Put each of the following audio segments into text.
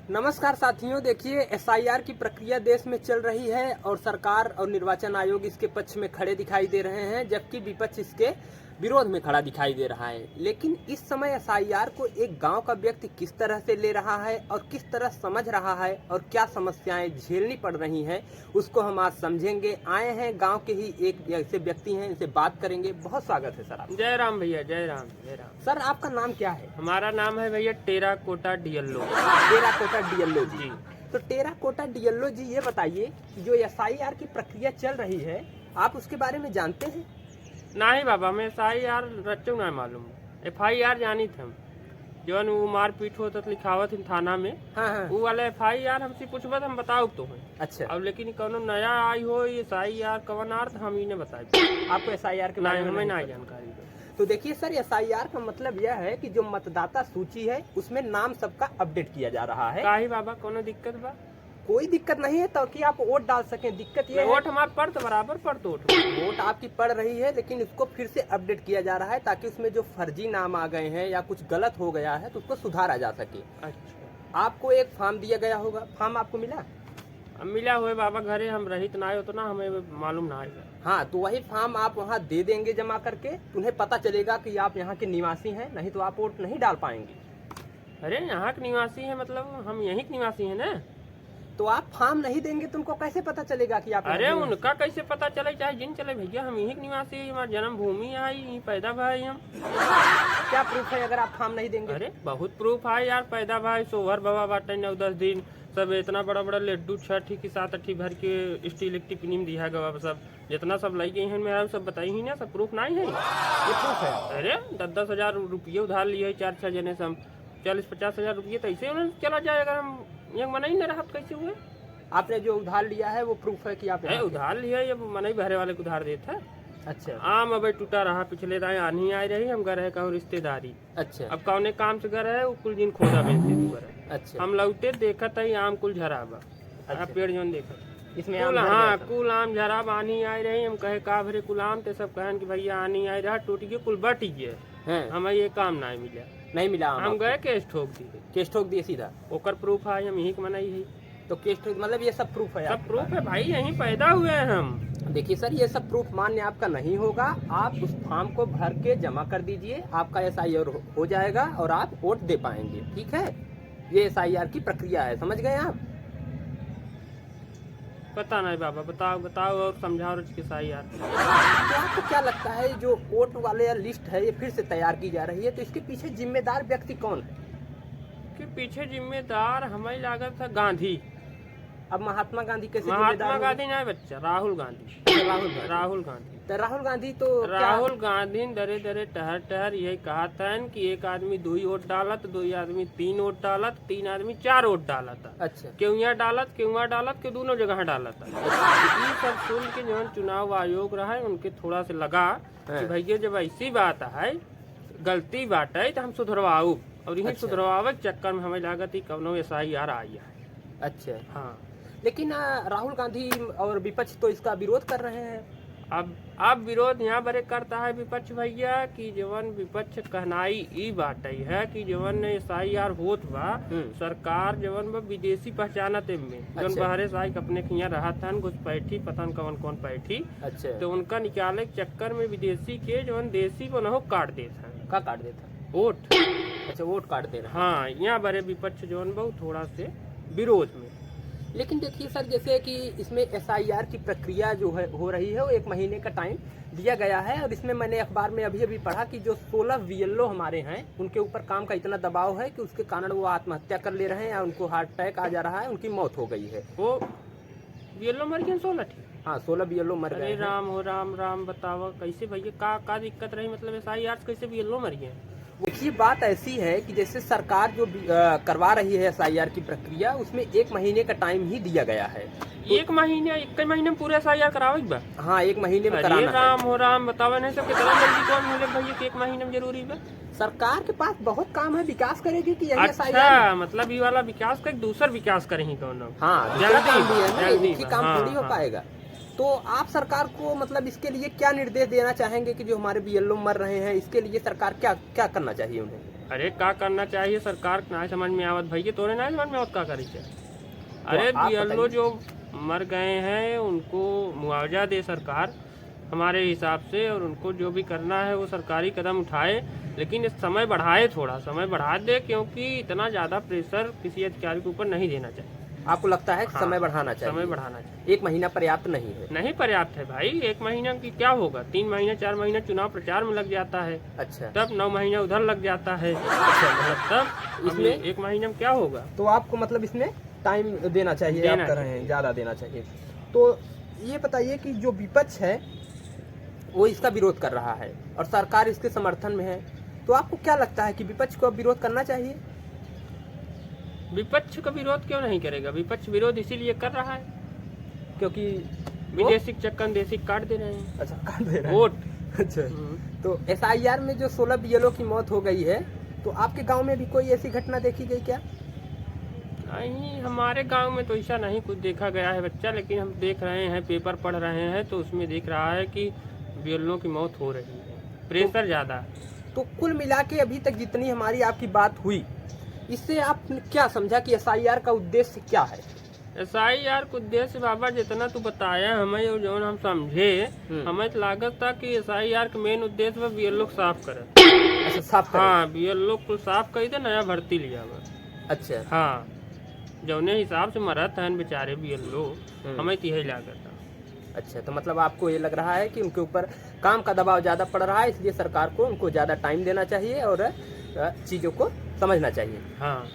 नमस्कार साथियों, देखिए एसआईआर की प्रक्रिया देश में चल रही है और सरकार और निर्वाचन आयोग इसके पक्ष में खड़े दिखाई दे रहे हैं, जबकि विपक्ष इसके विरोध में खड़ा दिखाई दे रहा है। लेकिन इस समय एसआईआर को एक गांव का व्यक्ति किस तरह से ले रहा है और किस तरह समझ रहा है और क्या समस्याएं झेलनी पड़ रही हैं, उसको हम आज समझेंगे। आए हैं गांव के ही एक ऐसे व्यक्ति हैं, इनसे बात करेंगे। बहुत स्वागत है सर आप। जय राम भैया, जय राम जय राम। सर आपका नाम क्या है? हमारा नाम है भैया टेराकोटा डीएलओ। टेराकोटा डीएलओ जी। जी। तो टेराकोटा डीएलओ जी, ये बताइए जो एसआईआर की प्रक्रिया चल रही है, आप उसके बारे में जानते हैं? नहीं बाबा, हमें SIR रचो ना मालूम। FIR जानी थे हम, जवन वो मारपीट होता लिखावत हम थाना में। हाँ। वो वाला FIR हमसे पूछबत हम बताओ तो है। अच्छा। अब लेकिन कौनो नया आई हो ये SIR कवन अर्थ हम ही ने बताए। आपको एसआईआर के बारे नहीं, में हमें नहीं नहीं पता। जानकारी। तो देखिए सर, एसआईआर का मतलब यह है कि जो मतदाता सूची है उसमें नाम सबका अपडेट किया जा रहा है। काहे बाबा, कोनो दिक्कत बा? कोई दिक्कत नहीं है, ताकि आप वोट डाल सकें। दिक्कत ये है, वोट हमारे पड़ तो बराबर पड़ तो वोट आपकी पड़ रही है, लेकिन इसको फिर से अपडेट किया जा रहा है ताकि उसमें जो फर्जी नाम आ गए हैं या कुछ गलत हो गया है तो उसको सुधारा जा सके। अच्छा। आपको एक फॉर्म दिया गया होगा, फॉर्म आपको मिला? अब मिला हुए बाबा, घरे हम रहित ना हो तो ना हमें मालूम ना आएगा। हाँ, तो वही फॉर्म आप वहाँ दे देंगे जमा करके, तो उन्हें पता चलेगा कि आप यहाँ के निवासी हैं, नहीं तो आप वोट नहीं डाल पाएंगे। अरे यहाँ के निवासी है, मतलब हम यहीं के निवासी हैं ना। तो आप फॉर्म नहीं देंगे तो उनको कैसे पता चलेगा कि आप? अरे उनका कैसे पता चले, चाहे जिन चले भैया, हम यहीं के निवासी है, हमारी जन्मभूमि है, यहीं पैदा भाई हम। क्या प्रूफ है अगर आप फॉर्म नहीं देंगे? अरे बहुत प्रूफ है यार, पैदा भाई सोहर बाबा बाटे 9-10 दिन सब इतना बड़ा बड़ा लड्डू 6 की 7 भर के स्टील की टिफिन दिया गवा, सब जितना सब लाई गई है मेरा सब बताई ही ना, सब प्रूफ नहीं है। ये प्रूफ है? अरे 10-10 हजार रुपये उधार लिए है 4-6 जने से हम। 40-50 हजार रुपये तो ऐसे उन्हें चला जाए, अगर हम यहाँ मना ही न रहा कैसे हुए। आपने जो उधार लिया है वो प्रूफ है कि आप यहाँ के? उधार लिया, ये मना ही भरे वाले को उधार देता है। अच्छा। आम अब टूटा रहा, पिछले दाएं आनी आई रही, हम गए कहूँ रिश्तेदारी। अच्छा। अब कौने काम से गए है, वो कुल दिन खोदा बेचते हुए। अच्छा। हम लौटे देखत है आम कुल झराबा। अच्छा। पेड़ जौन देखत इसमें कुल, आम हाँ कुल आम झराब आनी आई रही। हम कहे का भरे कुल आम, ते सब कहन कि भैया आनी आई रहा, टूट गए कुल बट गए, हैं? हमें ये काम नहीं मिला। नहीं मिला आम हम आपको? गए केस ठोक दिए। केस ठोक दिए सीधा? ओकर प्रूफ है, हम यहीं के मनाई है। तो केस ठोक मतलब ये सब प्रूफ है? सब आपके प्रूफ है भाई, यहीं पैदा हुए हैं हम। पास? देखिए सर, ये सब प्रूफ मान्य आपका नहीं होगा। आप उस फॉर्म को भर के जमा कर दीजिए, आपका एसआईआर हो जाएगा और आप वोट दे पाएंगे। ठीक है, ये एसआईआर की प्रक्रिया है, समझ गए आप? पता नहीं बाबा, बताओ और समझाओ के साई यार। तो आपको क्या लगता है जो वोट वाले लिस्ट है ये फिर से तैयार की जा रही है, तो इसके पीछे जिम्मेदार व्यक्ति कौन है? कि पीछे जिम्मेदार हमें लागत था गांधी। अब महात्मा गांधी कैसे महात्मा जिम्मेदार गांधी नहीं बच्चा, राहुल गांधी। होंगे? राहुल गांधी। राहुल गांधी तो राहुल गांधी तो राहुल गांधी दरे दरे टहर यही कहा था कि एक आदमी 2 वोट डालत, 2 आदमी 3 वोट डालत, 3 आदमी 4 वोट डालत। अच्छा। क्यों यहाँ डालत, क्यों वहाँ डालत, क्यों दोनों जगह डालत। ये सब सुन के जो चुनाव आयोग रहा है उनके थोड़ा से लगा कि भैया जब ऐसी बात है, गलती बात है, तो हम सुधरवाऊ, और यही अच्छा। सुधरवावे के चक्कर में हमें लागत कवनो SIR आई है। अच्छा। हाँ, लेकिन राहुल गांधी और विपक्ष तो इसका विरोध कर रहे हैं। अब विरोध यहाँ बड़े करता है विपक्ष भैया कि जवन विपक्ष कहनाई ई बात है कि जवन SIR होत बा, सरकार जवन बा विदेशी पहचानत में जवन अच्छा। बाहरे से आई अपने यहाँ रहा था घुसपैठी, पता न कौन पैठी। अच्छा। तो उनका निकाले के चक्कर में विदेशी के जवन देसी बनहो काट देता है। का काट देता? वोट। अच्छा, वोट काट दे रहा। हाँ, यहाँ बड़े विपक्ष जवन बहुत थोड़ा से विरोध में। लेकिन देखिए सर, जैसे कि इसमें एसआईआर की प्रक्रिया जो है हो रही है वो 1 महीने का टाइम दिया गया है, और इसमें मैंने अखबार में अभी पढ़ा कि जो 16 VLO हमारे हैं उनके ऊपर काम का इतना दबाव है कि उसके कारण वो आत्महत्या कर ले रहे हैं या उनको हार्ट अटैक आ जा रहा है, उनकी मौत हो गई है। वो VLO मर गए 16। हाँ, 16 VLO मर गए अरे हैं। राम हो राम बतावा कैसे भैया, का दिक्कत रही, मतलब SIR कैसे VLO मर गए। देखिए बात ऐसी है कि जैसे सरकार जो करवा रही है एसआईआर की प्रक्रिया, उसमें 1 महीने का टाइम ही दिया गया है। तो 1 महीने में पूरे SIR करावे बा। हाँ, 1 महीने में अरे कराना है। राम हो राम बतावा नहीं सब कितना जल्दी कौन मिले भैया कि 1 महीने में जरूरी बा। सरकार के पास बहुत काम है, विकास करेगी कि यही एसआईआर? अच्छा, मतलब ये वाला विकास का एक दूसर विकास करें कौन? हाँ, दूसरा काम भी है ना, जल्दी एक ही काम हाँ, थोड़ी हो हाँ। पाएगा। तो आप सरकार को मतलब इसके लिए क्या निर्देश देना चाहेंगे कि जो हमारे VLO मर रहे हैं, इसके लिए सरकार क्या क्या करना चाहिए उन्हें? अरे का करना चाहिए सरकार ना समझ में आवत भैया, तोरे ना समझ में आवत का करी चाहिए। अरे आप बीएलओ जो मर गए हैं उनको मुआवजा दे सरकार हमारे हिसाब से, और उनको जो भी करना है वो सरकारी कदम उठाए, लेकिन इस समय बढ़ाए, थोड़ा समय बढ़ा दे, क्योंकि इतना ज़्यादा प्रेशर किसी अधिकारी के ऊपर नहीं देना चाहिए। आपको लगता है कि हाँ, समय बढ़ाना चाहिए? समय बढ़ाना चाहिए। 1 महीना पर्याप्त नहीं है? नहीं पर्याप्त है भाई, 1 महीना की क्या होगा, 3 महीने 4 महीने चुनाव प्रचार में लग जाता है, अच्छा, तब 9 महीने उधर लग जाता है, तब इसमें इसमें 1 महीने में क्या होगा। तो आपको मतलब इसमें टाइम देना चाहिए, आप कर रहे हैं ज़्यादा देना चाहिए। तो ये बताइए कि जो विपक्ष है वो इसका विरोध कर रहा है और सरकार इसके समर्थन में है, तो आपको क्या लगता है कि विपक्ष को अब विरोध करना चाहिए? विपक्ष का विरोध क्यों नहीं करेगा, विपक्ष विरोध इसीलिए कर रहा है क्योंकि विदेशी चक्कन देशी काट दे रहे हैं अच्छा, काट दे रहे हैं। वोट। अच्छा, तो SIR में जो 16 बीएलओ की मौत हो गई है, तो आपके गांव में भी कोई ऐसी घटना देखी गई क्या? नहीं, हमारे गांव में तो ऐसा नहीं कुछ देखा गया है बच्चा, लेकिन हम देख रहे हैं, पेपर पढ़ रहे हैं, तो उसमें देख रहा है कि बीएलओ की मौत हो रही है, प्रेशर ज़्यादा है। तो कुल मिला के अभी तक जितनी हमारी आपकी बात हुई, इससे आपने क्या समझा कि SIR का उद्देश्य क्या है? SIR का उद्देश्य बाबा जितना तू बताया हमें और जो हम समझे, हमें तो लागत था कि SIR का मेन उद्देश्य वो बीएलओ को साफ करे। अच्छा, साफ करें। हाँ, बीएलओ को साफ कर दे, नया भर्ती लिया हुआ। अच्छा, हाँ, जौने हिसाब से मरत हैं बेचारे बीएलओ, हमें तो यही लागत था। अच्छा, तो मतलब आपको ये लग रहा है कि उनके ऊपर काम का दबाव ज़्यादा पड़ रहा है, इसलिए सरकार को उनको ज़्यादा टाइम देना चाहिए और चीज़ों को समझना चाहिए। हाँ,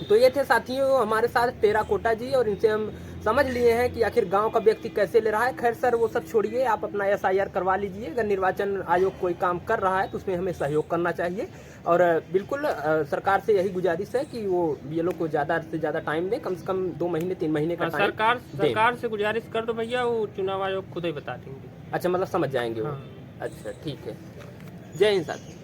तो ये थे साथियों हमारे साथ टेराकोटा जी, और इनसे हम समझ लिए हैं कि आखिर गांव का व्यक्ति कैसे ले रहा है। खैर सर, वो सब छोड़िए, आप अपना SIR करवा लीजिए। अगर निर्वाचन आयोग कोई काम कर रहा है तो उसमें हमें सहयोग करना चाहिए, और बिल्कुल सरकार से यही गुजारिश है कि वो बीएलओ को ज़्यादा से ज़्यादा टाइम दें, कम से कम 2 महीने 3 महीने का टाइम। सरकार से गुजारिश कर दो भैया, वो चुनाव आयोग खुद ही बता देंगे। अच्छा, मतलब समझ जाएंगे वो। हाँ। अच्छा, ठीक है। जय हिंद साथी।